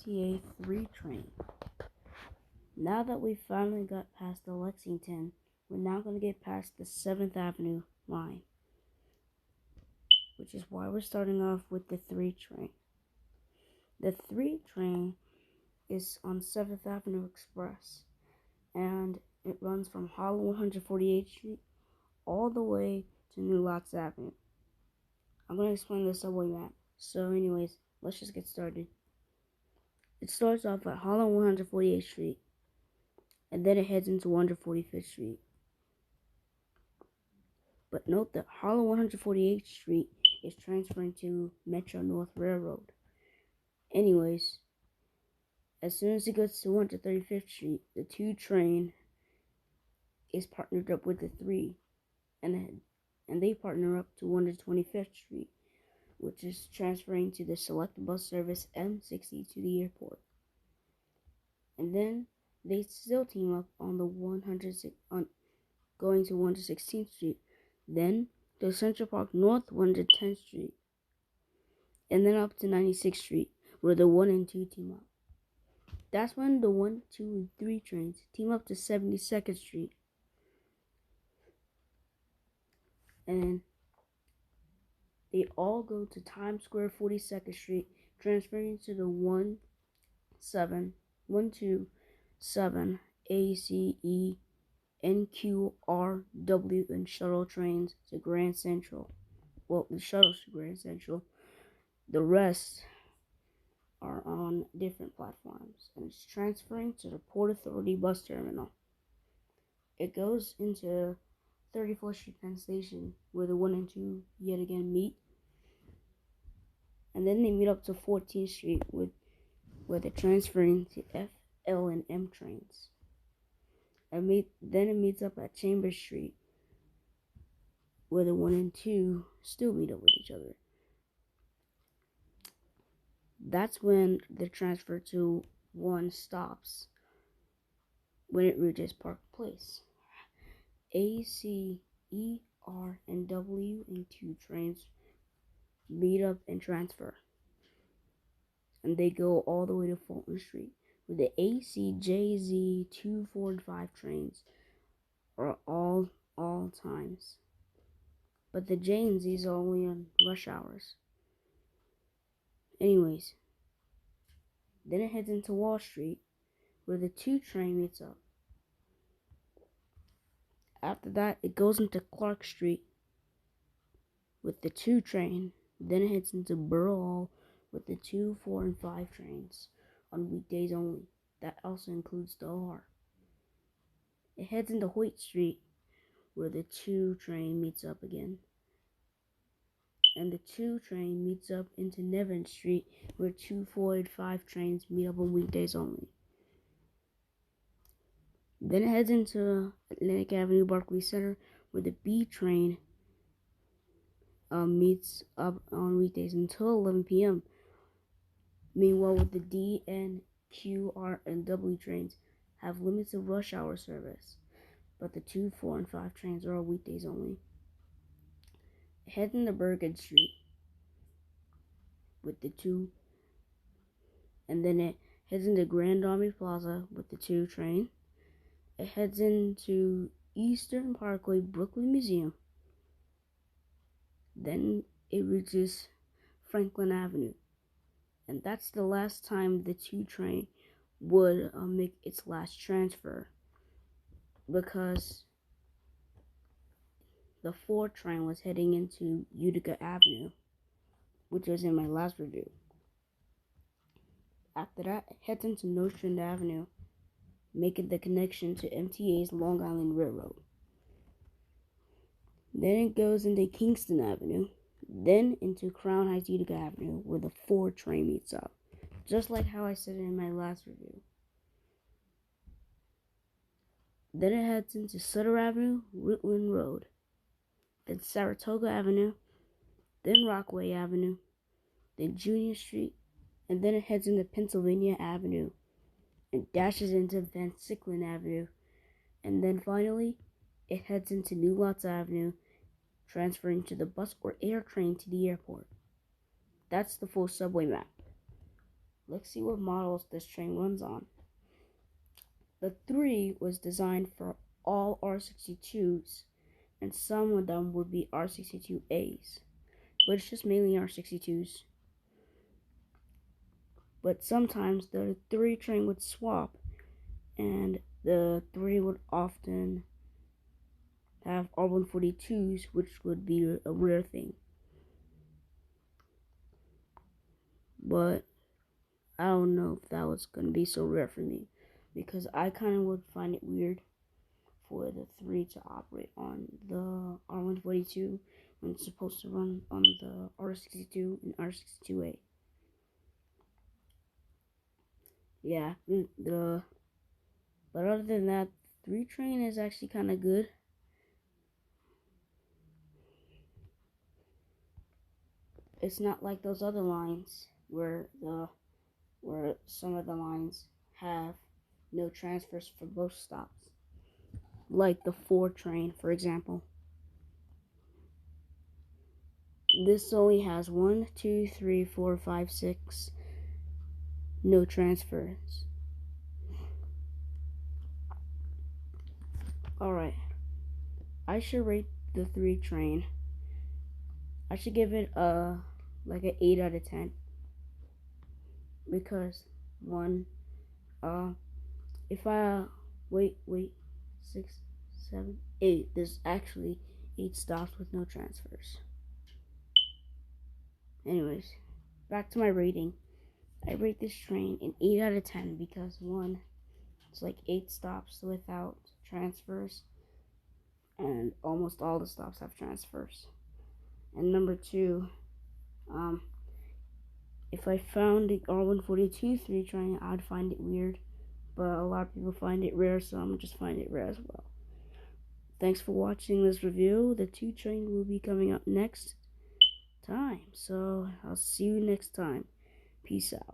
MTA 3 train. Now that we finally got past the Lexington, we're now going to get past the 7th Avenue line, which is why we're starting off with the 3 train. The 3 train is on 7th Avenue Express, and it runs from Hollow 148th Street all the way to New Lots Avenue. I'm going to explain the subway map. So anyways, let's just get started. It starts off at Hollow 148th Street, and then it heads into 145th Street. But note that Hollow 148th Street is transferring to Metro North Railroad. Anyways, as soon as it goes to 135th Street, the 2 train is partnered up with the 3, and they partner up to 125th Street, which is transferring to the Select Bus Service M60 to the airport. And then they still team up on the going to 116th Street, then to Central Park North 110th Street, and then up to 96th Street, where the 1 and 2 team up. That's when the 1, 2, and 3 trains team up to 72nd Street. And they all go to Times Square 42nd Street, transferring to the 127 ACE NQRW and shuttle trains to Grand Central. Well, the shuttles to Grand Central. The rest are on different platforms, and it's transferring to the Port Authority bus terminal. It goes into 34th Street Penn Station, where the 1 and 2 yet again meet. And then they meet up to 14th Street, where they're transferring to F, L, and M trains. Then it meets up at Chambers Street, where the 1 and 2 still meet up with each other. That's when the transfer to 1 stops, when it reaches Park Place. A, C, E, R, and W and 2 trains meet up and transfer. And they go all the way to Fulton Street, where the A, C, J, Z, 2, 4, and 5 trains are all times. But the J and Z's are only on rush hours. Anyways, then it heads into Wall Street, where the 2 train meets up. After that, it goes into Clark Street with the 2 train. Then it heads into Borough Hall with the 2, 4, and 5 trains on weekdays only. That also includes the OR. It heads into Hoyt Street, where the 2 train meets up again. And the 2 train meets up into Nevin Street, where 2, 4, and 5 trains meet up on weekdays only. Then it heads into Atlantic Avenue Barclays Center, where the B train meets up on weekdays until 11 p.m. Meanwhile, with the D, N, Q, R, and W trains have limits of rush hour service, but the 2, 4, and 5 trains are all weekdays only. It heads into Bergen Street with the 2, and then it heads into Grand Army Plaza with the 2 train. It heads into Eastern Parkway Brooklyn Museum. Then it reaches Franklin Avenue. And that's the last time the 2 train would make its last transfer, because the 4 train was heading into Utica Avenue, which was in my last review. After that, it heads into Nostrand Avenue, making the connection to MTA's Long Island Railroad. Then it goes into Kingston Avenue, then into Crown Heights Utica Avenue, where the 4 train meets up, just like how I said it in my last review. Then it heads into Sutter Avenue, Rutland Road, then Saratoga Avenue, then Rockaway Avenue, then Junior Street, and then it heads into Pennsylvania Avenue and dashes into Van Sicklen Avenue, and then finally it heads into New Lots Avenue, transferring to the bus or air train to the airport. That's the full subway map. let's see what models this train runs on. The 3 was designed for all R62s, and some of them would be R62As, but it's just mainly R62s. But sometimes the 3 train would swap, and the 3 would often have R142s, which would be a rare thing. But I don't know if that was going to be so rare for me, because I kind of would find it weird for the 3 to operate on the R142 when it's supposed to run on the R62 and R62A. Yeah, but other than that, 3 train is actually kind of good. It's not like those other lines where some of the lines have no transfers for both stops, like the 4 train, for example. This only has 1, 2, 3, 4, 5, 6 no transfers. Alright, I should rate the 3 train. I should give it like an 8 out of 10, because one, if I wait 6, 7, 8, there's actually 8 stops with no transfers. Anyways, back to my rating. I rate this train an 8 out of 10 because one, it's like 8 stops without transfers, and almost all the stops have transfers. And number 2, if I found the R142 3 train, I'd find it weird, but a lot of people find it rare, so I'm just find it rare as well. Thanks for watching this review. The 2 train will be coming up next time, so I'll see you next time. Peace out.